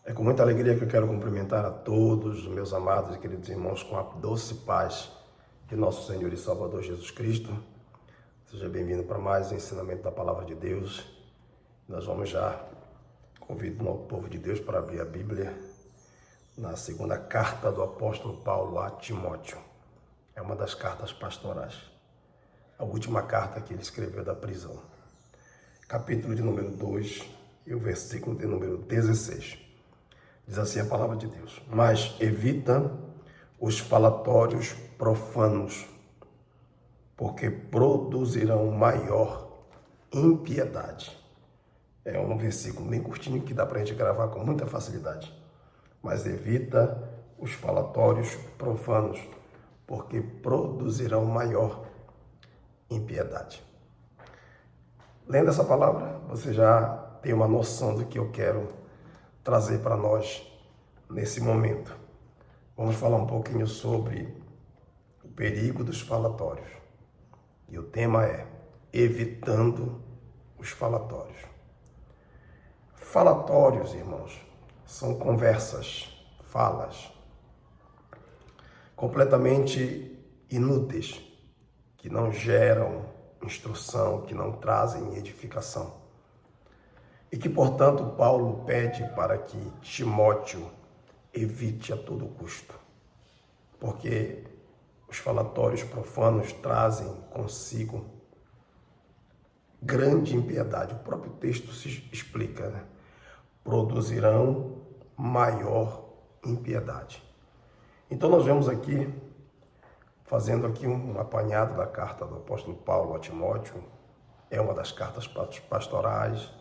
É com muita alegria que eu quero cumprimentar a todos os meus amados e queridos irmãos com a doce paz de nosso Senhor e Salvador Jesus Cristo. Seja bem-vindo para mais um ensinamento da Palavra de Deus. Nós vamos já convidar o povo de Deus para abrir a Bíblia na segunda carta do apóstolo Paulo a Timóteo. É uma das cartas pastorais. A última carta que ele escreveu da prisão. Capítulo de número 2 e o versículo de número 16. Diz assim a palavra de Deus: mas evita os falatórios profanos, porque produzirão maior impiedade. É um versículo bem curtinho que dá para a gente gravar com muita facilidade. Mas evita os falatórios profanos, porque produzirão maior impiedade. Lendo essa palavra, você já tem uma noção do que eu quero trazer para nós nesse momento. Vamos falar um pouquinho sobre o perigo dos falatórios. E o tema é evitando os falatórios. Falatórios, irmãos, são conversas, falas, completamente inúteis, que não geram instrução, que não trazem edificação. E que, portanto, Paulo pede para que Timóteo evite a todo custo. Porque os falatórios profanos trazem consigo grande impiedade. O próprio texto se explica, né? Produzirão maior impiedade. Então nós vemos aqui, fazendo aqui um apanhado da carta do apóstolo Paulo a Timóteo, é uma das cartas pastorais.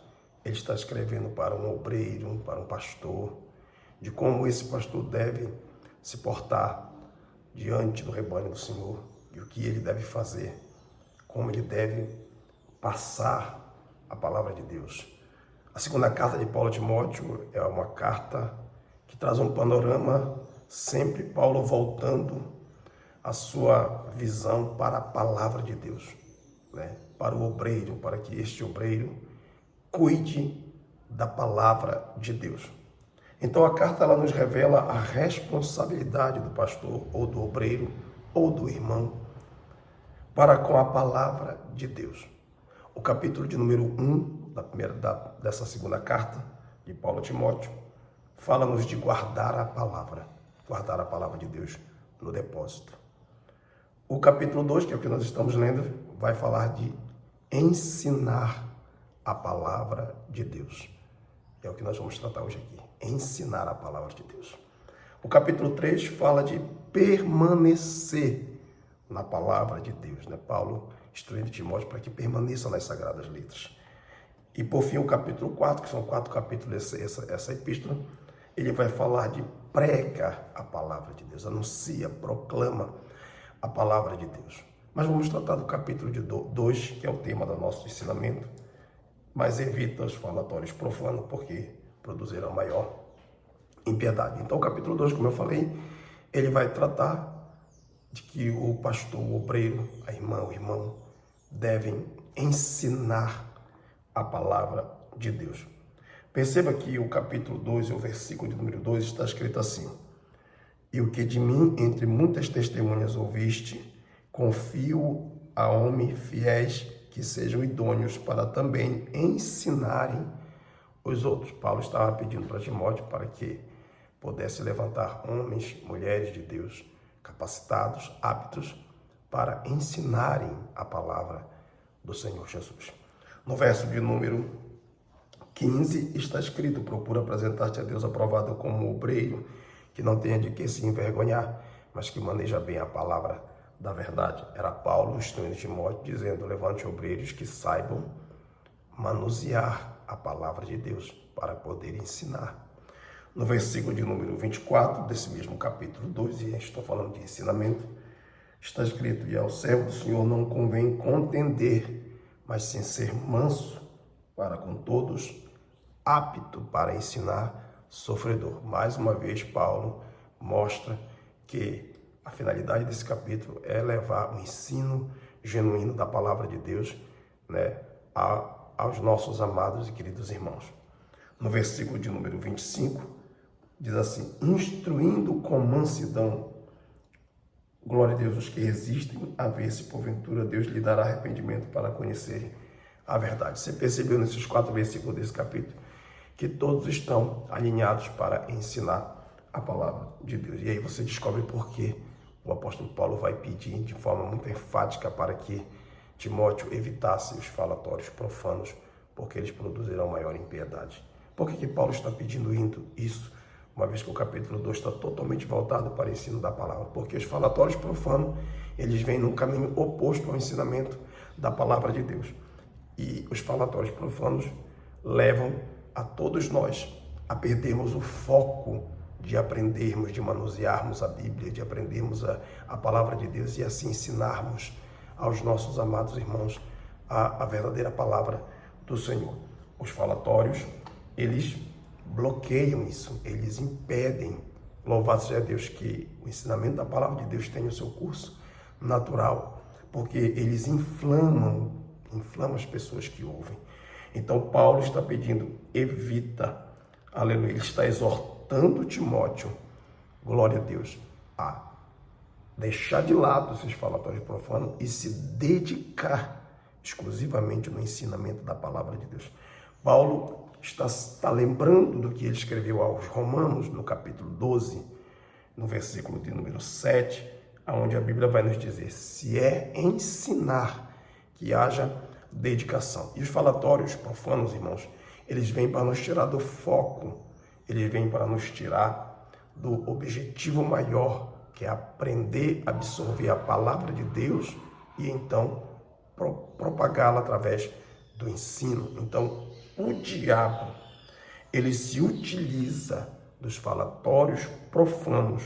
Ele está escrevendo para um obreiro, para um pastor, de como esse pastor deve se portar diante do rebanho do Senhor, e o que ele deve fazer, como ele deve passar a palavra de Deus. A segunda carta de Paulo a Timóteo é uma carta que traz um panorama, sempre Paulo voltando a sua visão para a palavra de Deus, né? Para o obreiro, para que este obreiro cuide da palavra de Deus. Então a carta ela nos revela a responsabilidade do pastor, ou do obreiro, ou do irmão, para com a palavra de Deus. O capítulo de número 1 dessa segunda carta de Paulo a Timóteo fala-nos de guardar a palavra de Deus no depósito. O capítulo 2, que é o que nós estamos lendo, vai falar de ensinar a palavra de Deus. É o que nós vamos tratar hoje aqui. Ensinar a palavra de Deus. O capítulo 3 fala de permanecer na palavra de Deus, né? Paulo instruindo Timóteo para que permaneça nas Sagradas Letras. E por fim o capítulo 4, que são 4 capítulos essa epístola, ele vai falar de prega a palavra de Deus, anuncia, proclama a palavra de Deus. Mas vamos tratar do capítulo 2, que é o tema do nosso ensinamento, mas evita os falatórios profanos, porque produzirão maior impiedade. Então, o capítulo 2, como eu falei, ele vai tratar de que o pastor, o obreiro, a irmã, o irmão, devem ensinar a palavra de Deus. Perceba que o capítulo 2 e o versículo de número 2 está escrito assim: e o que de mim, entre muitas testemunhas ouviste, confio a homens fiéis que sejam idôneos para também ensinarem os outros. Paulo estava pedindo para Timóteo para que pudesse levantar homens, mulheres de Deus, capacitados, aptos, para ensinarem a palavra do Senhor Jesus. No verso de número 15 está escrito: procura apresentar-te a Deus aprovado como obreiro, que não tenha de que se envergonhar, mas que maneja bem a palavra da verdade. Era Paulo instruindo Timóteo, dizendo: levante obreiros que saibam manusear a palavra de Deus para poder ensinar. No versículo de número 24 desse mesmo capítulo 2, e estou falando de ensinamento, está escrito: e ao servo do Senhor não convém contender, mas sim ser manso para com todos, apto para ensinar, sofredor. Mais uma vez, Paulo mostra que a finalidade desse capítulo é levar o ensino genuíno da palavra de Deus, né, aos nossos amados e queridos irmãos. No versículo de número 25, Diz assim: instruindo com mansidão, glória a Deus, os que resistem a ver se porventura Deus lhe dará arrependimento para conhecerem a verdade. Você percebeu nesses 4 versículos desse capítulo que todos estão alinhados para ensinar a palavra de Deus. E aí você descobre por que o apóstolo Paulo vai pedir de forma muito enfática para que Timóteo evitasse os falatórios profanos, porque eles produzirão maior impiedade. Por que Paulo está pedindo isso, uma vez que o capítulo 2 está totalmente voltado para o ensino da palavra? Porque os falatórios profanos, eles vêm num caminho oposto ao ensinamento da palavra de Deus. E os falatórios profanos levam a todos nós a perdermos o foco de aprendermos, de manusearmos a Bíblia, de aprendermos a palavra de Deus e assim ensinarmos aos nossos amados irmãos a verdadeira palavra do Senhor. Os falatórios, eles bloqueiam isso, eles impedem. Louvado seja Deus que o ensinamento da palavra de Deus tem o seu curso natural, porque eles inflamam as pessoas que ouvem. Então Paulo está pedindo, evita, aleluia, ele está exortando Timóteo, glória a Deus, a deixar de lado esses falatórios profanos e se dedicar exclusivamente no ensinamento da palavra de Deus. Paulo está lembrando do que ele escreveu aos Romanos, no capítulo 12, no versículo de número 7, onde a Bíblia vai nos dizer: se é ensinar, que haja dedicação. E os falatórios profanos, irmãos, eles vêm para nos tirar do foco, eles vêm para nos tirar do objetivo maior, que é aprender a absorver a palavra de Deus e então propagá-la através do ensino. Então, o diabo, ele se utiliza dos falatórios profanos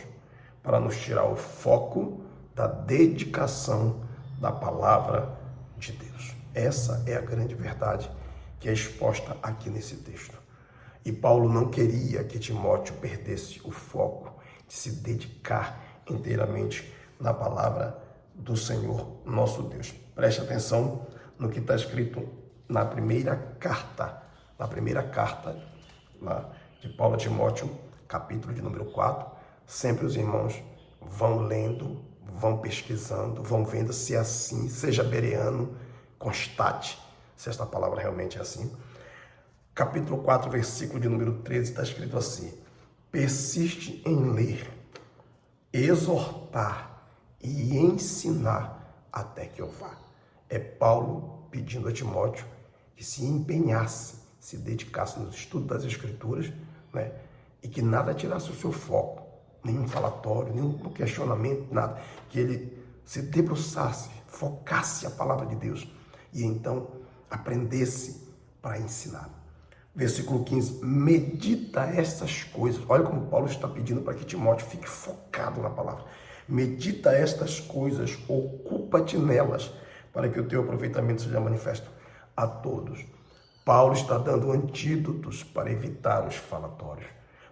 para nos tirar o foco da dedicação da palavra de Deus. Essa é a grande verdade que é exposta aqui nesse texto. E Paulo não queria que Timóteo perdesse o foco de se dedicar inteiramente na palavra do Senhor nosso Deus. Preste atenção no que está escrito na primeira carta de Paulo a Timóteo, capítulo de número 4. Sempre os irmãos vão lendo, vão pesquisando, vão vendo se é assim, seja bereano, constate se esta palavra realmente é assim. Capítulo 4, versículo de número 13, está escrito assim: persiste em ler, exortar e ensinar até que eu vá. É Paulo pedindo a Timóteo que se empenhasse, se dedicasse no estudo das Escrituras, né? E que nada tirasse o seu foco, nenhum falatório, nenhum questionamento, nada. Que ele se debruçasse, focasse a palavra de Deus e então aprendesse para ensinar. Versículo 15, medita estas coisas. Olha como Paulo está pedindo para que Timóteo fique focado na palavra. Medita estas coisas, ocupa-te nelas, para que o teu aproveitamento seja manifesto a todos. Paulo está dando antídotos para evitar os falatórios,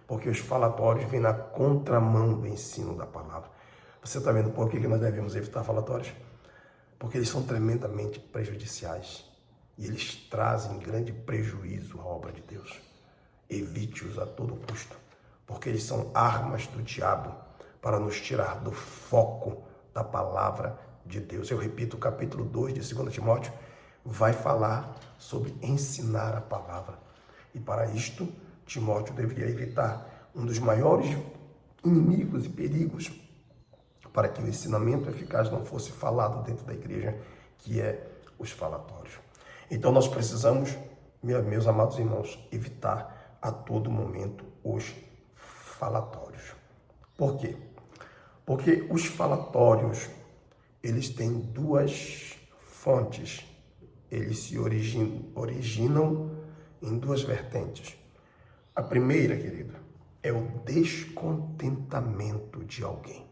porque os falatórios vêm na contramão do ensino da palavra. Você está vendo por que nós devemos evitar falatórios? Porque eles são tremendamente prejudiciais e eles trazem grande prejuízo à obra de Deus. Evite-os a todo custo, porque eles são armas do diabo para nos tirar do foco da palavra de Deus. Eu repito, o capítulo 2 de 2 Timóteo vai falar sobre ensinar a palavra. E para isto, Timóteo deveria evitar um dos maiores inimigos e perigos para que o ensinamento eficaz não fosse falado dentro da igreja, que é os falatórios. Então nós precisamos, meus amados irmãos, evitar a todo momento os falatórios. Por quê? Porque os falatórios, eles têm duas fontes. Eles se originam em duas vertentes. A primeira, querido, é o descontentamento de alguém.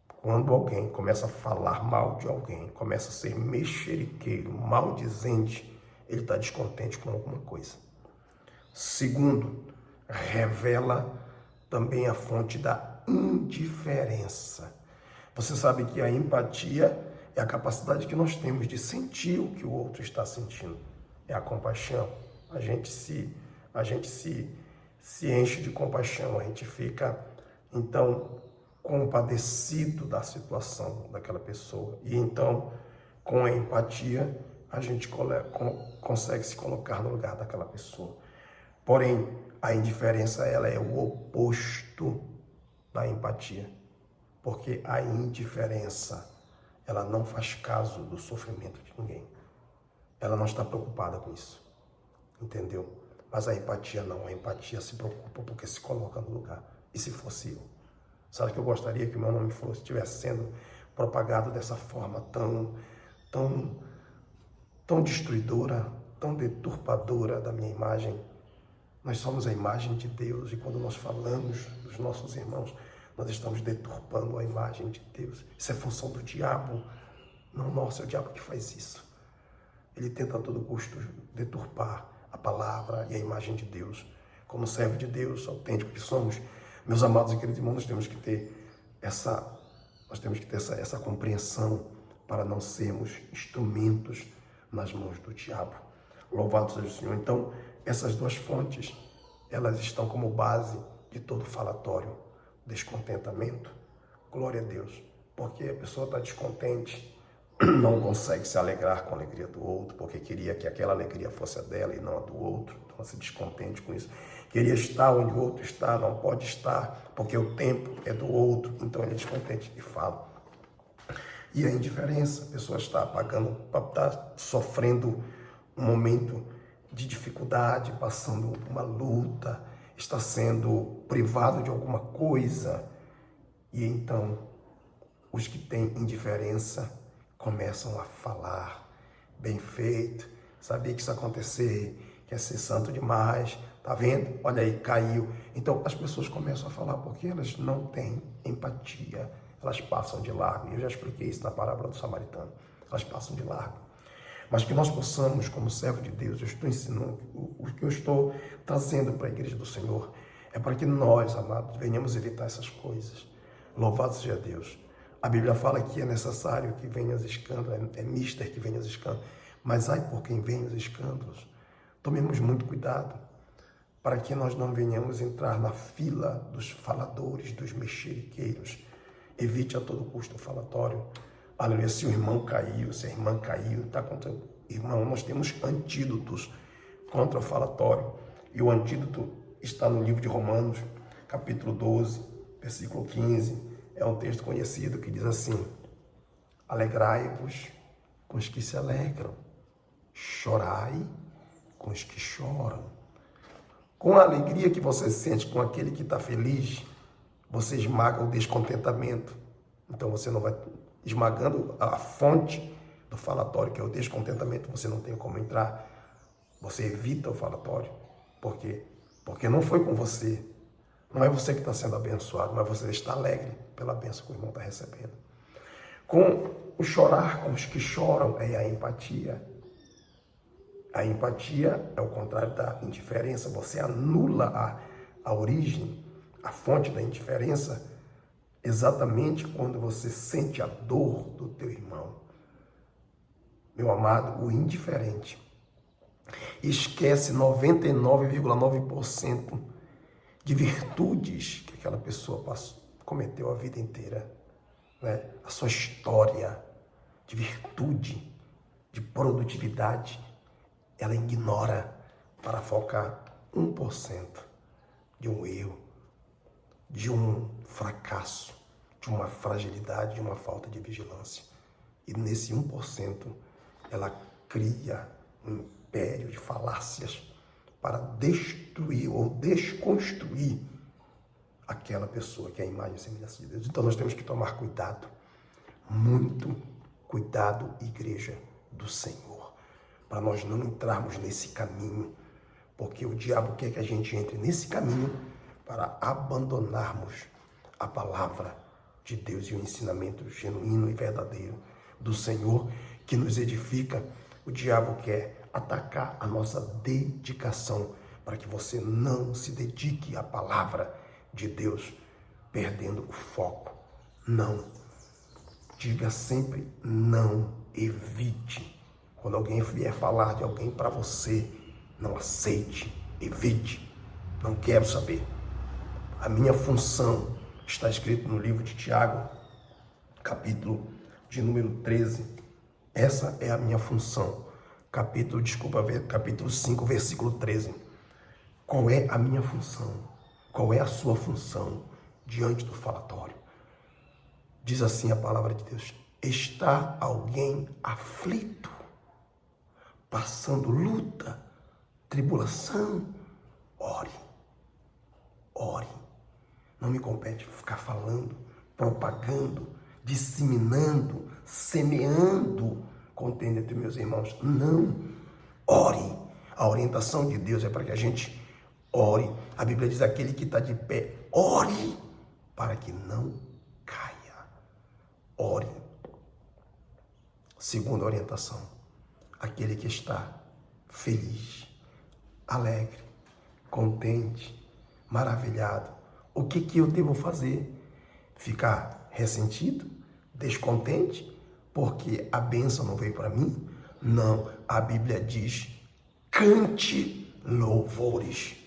Quando alguém começa a falar mal de alguém, começa a ser mexeriqueiro, maldizente, ele está descontente com alguma coisa. Segundo, revela também a fonte da indiferença. Você sabe que a empatia é a capacidade que nós temos de sentir o que o outro está sentindo. É a compaixão. A gente se se enche de compaixão, a gente fica, então, compadecido da situação daquela pessoa. E então, com a empatia, a gente consegue se colocar no lugar daquela pessoa. Porém, a indiferença, ela é o oposto da empatia. Porque a indiferença, ela não faz caso do sofrimento de ninguém. Ela não está preocupada com isso. Entendeu? Mas a empatia não. A empatia se preocupa porque se coloca no lugar. E se fosse eu? Sabe que eu gostaria que o meu nome estivesse sendo propagado dessa forma tão destruidora, tão deturpadora da minha imagem? Nós somos a imagem de Deus e quando nós falamos dos nossos irmãos, nós estamos deturpando a imagem de Deus. Isso é função do diabo. Não, nossa, é o diabo que faz isso. Ele tenta a todo custo deturpar a palavra e a imagem de Deus. Como servo de Deus, autêntico que somos, meus amados e queridos irmãos, nós temos que ter essa compreensão para não sermos instrumentos nas mãos do diabo. Louvado seja o Senhor. Então, essas duas fontes, elas estão como base de todo falatório. Descontentamento, glória a Deus, porque a pessoa está descontente, não consegue se alegrar com a alegria do outro, porque queria que aquela alegria fosse a dela e não a do outro, então se descontente com isso. Queria estar onde o outro está, não pode estar, porque o tempo é do outro, então ele é descontente e fala. E a indiferença, a pessoa está está sofrendo um momento de dificuldade, passando uma luta, está sendo privado de alguma coisa. E então, os que têm indiferença começam a falar, bem feito, sabia que isso ia acontecer, quer ser santo demais, tá vendo? Olha aí, caiu. Então, as pessoas começam a falar porque elas não têm empatia, elas passam de largo. Eu já expliquei isso na parábola do samaritano, elas passam de largo. Mas que nós possamos, como servo de Deus, eu estou ensinando, o que eu estou trazendo para a igreja do Senhor, é para que nós, amados, venhamos evitar essas coisas. Louvado seja Deus. A Bíblia fala que é necessário que venham os escândalos, é mister que venham os escândalos, mas ai por quem vem os escândalos. Tomemos muito cuidado para que nós não venhamos entrar na fila dos faladores, dos mexeriqueiros. Evite a todo custo o falatório. Aleluia, se o irmão caiu, se a irmã caiu, está contra o irmão. Nós temos antídotos contra o falatório. E o antídoto está no livro de Romanos, capítulo 12, versículo 15. É um texto conhecido que diz assim: alegrai-vos com os que se alegram, chorai com os que choram. Com a alegria que você sente com aquele que está feliz, você esmaga o descontentamento. Então você não vai esmagando a fonte do falatório, que é o descontentamento, você não tem como entrar. Você evita o falatório. Por quê? Porque não foi com você. Não é você que está sendo abençoado, mas você está alegre pela bênção que o irmão está recebendo. Com o chorar com os que choram é a empatia. A empatia é o contrário da indiferença. Você anula a origem, a fonte da indiferença, exatamente quando você sente a dor do teu irmão. Meu amado, o indiferente esquece 99,9% de virtudes que aquela pessoa cometeu a vida inteira, né? A sua história de virtude, de produtividade, ela ignora para focar 1% de um erro, de um fracasso, de uma fragilidade, de uma falta de vigilância. E nesse 1%, ela cria um império de falácias para destruir ou desconstruir aquela pessoa que é a imagem e semelhança de Deus. Então nós temos que tomar cuidado, muito cuidado, igreja do Senhor, para nós não entrarmos nesse caminho, porque o diabo quer que a gente entre nesse caminho para abandonarmos a palavra de Deus e o ensinamento genuíno e verdadeiro do Senhor que nos edifica. O diabo quer atacar a nossa dedicação para que você não se dedique à palavra de Deus, perdendo o foco. Não. Diga sempre não. Evite. Quando alguém vier falar de alguém para você, não aceite. Evite. Não quero saber. A minha função está escrito no livro de Tiago, capítulo de número 13. Essa é a minha função. Capítulo 5, versículo 13. Qual é a minha função? Qual é a sua função diante do falatório? Diz assim a palavra de Deus: está alguém aflito, passando luta, tribulação? Ore, ore. Não me compete ficar falando, propagando, disseminando, semeando contenda entre meus irmãos. Não, ore. A orientação de Deus é para que a gente ore. A Bíblia diz: aquele que está de pé, ore para que não caia. Ore. Segunda orientação: aquele que está feliz, alegre, contente, maravilhado. O que eu devo fazer? Ficar ressentido, descontente, porque a bênção não veio para mim? Não, a Bíblia diz: cante louvores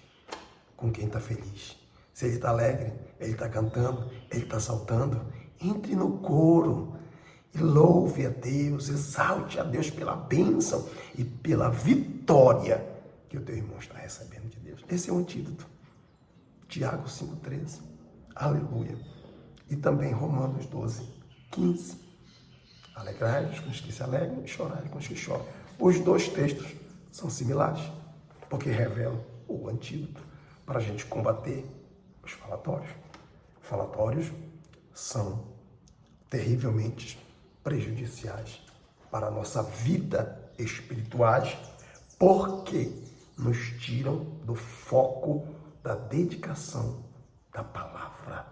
com quem está feliz. Se ele está alegre, ele está cantando, ele está saltando, entre no coro e louve a Deus, exalte a Deus pela bênção e pela vitória que o teu irmão está recebendo de Deus. Esse é o antídoto. Tiago 5,13. Aleluia. E também Romanos 12,15. Alegrai-vos com os que se alegram e chorai com os que choram. Os dois textos são similares, porque revelam o antídoto para a gente combater os falatórios. Falatórios são terrivelmente prejudiciais para a nossa vida espiritual, porque nos tiram do foco da dedicação da palavra.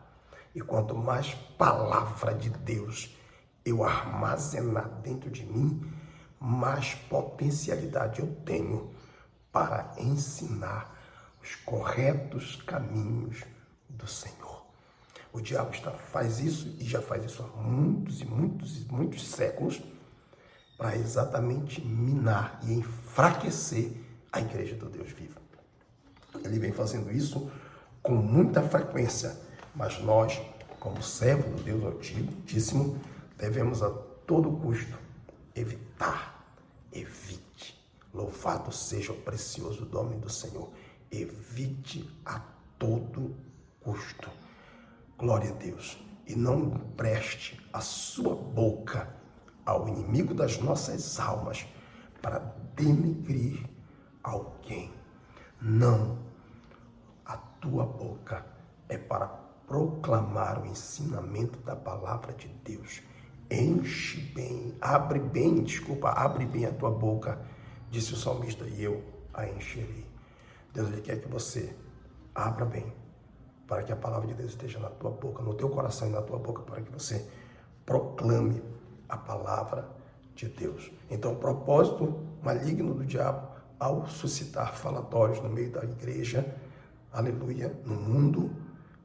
E quanto mais palavra de Deus eu armazenar dentro de mim, mais potencialidade eu tenho para ensinar os corretos caminhos do Senhor. O diabo faz isso, e já faz isso há muitos séculos, para exatamente minar e enfraquecer a igreja do Deus vivo. Ele vem fazendo isso com muita frequência, mas nós, como servos do Deus Altíssimo, devemos a todo custo evitar. Evite. Louvado seja o precioso nome do Senhor. Evite a todo custo. Glória a Deus. E não preste a sua boca ao inimigo das nossas almas para denegrir alguém. Não. A tua boca é para proclamar o ensinamento da palavra de Deus. Enche bem, abre bem a tua boca, disse o salmista, e eu a encherei. Deus, ele quer que você abra bem, para que a palavra de Deus esteja na tua boca, no teu coração e na tua boca, para que você proclame a palavra de Deus. Então, o propósito maligno do diabo, ao suscitar falatórios no meio da igreja, aleluia, no mundo,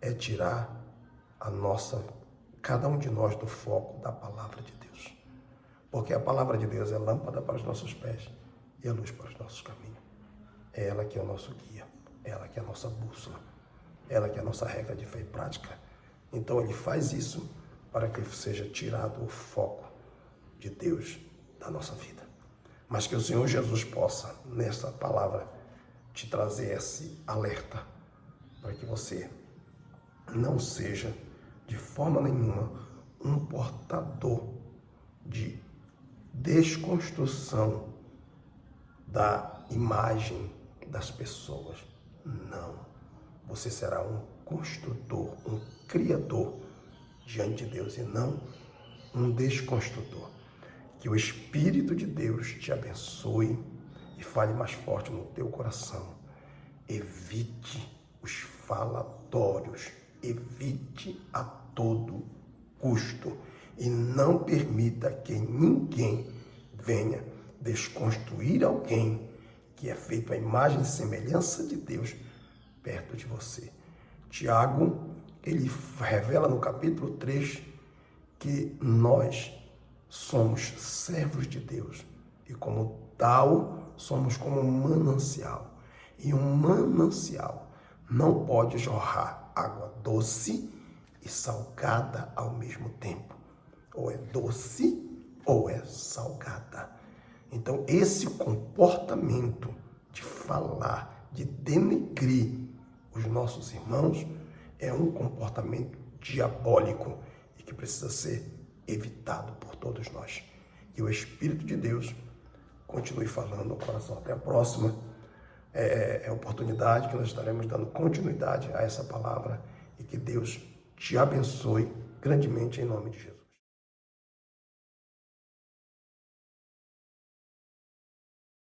é tirar cada um de nós do foco da palavra de Deus. Porque a palavra de Deus é lâmpada para os nossos pés e a luz para os nossos caminhos. É ela que é o nosso guia, é ela que é a nossa bússola, é ela que é a nossa regra de fé e prática. Então ele faz isso para que seja tirado o foco de Deus da nossa vida. Mas que o Senhor Jesus possa, nessa palavra, te trazer esse alerta, para que você não seja, de forma nenhuma, um portador de desconstrução da imagem das pessoas. Não. Você será um construtor, um criador diante de Deus e não um desconstrutor. Que o Espírito de Deus te abençoe e fale mais forte no teu coração. Evite os falatórios, evite a todo custo e não permita que ninguém venha desconstruir alguém que é feito à imagem e semelhança de Deus perto de você. Tiago, ele revela no capítulo 3 que nós somos servos de Deus e como tal somos como um manancial. E um manancial não pode jorrar água doce e salgada ao mesmo tempo. Ou é doce ou é salgada. Então, esse comportamento de falar, de denegrir os nossos irmãos, é um comportamento diabólico e que precisa ser evitado por todos nós. Que o Espírito de Deus continue falando ao coração. Até a próxima oportunidade que nós estaremos dando continuidade a essa palavra e que Deus te abençoe grandemente em nome de Jesus.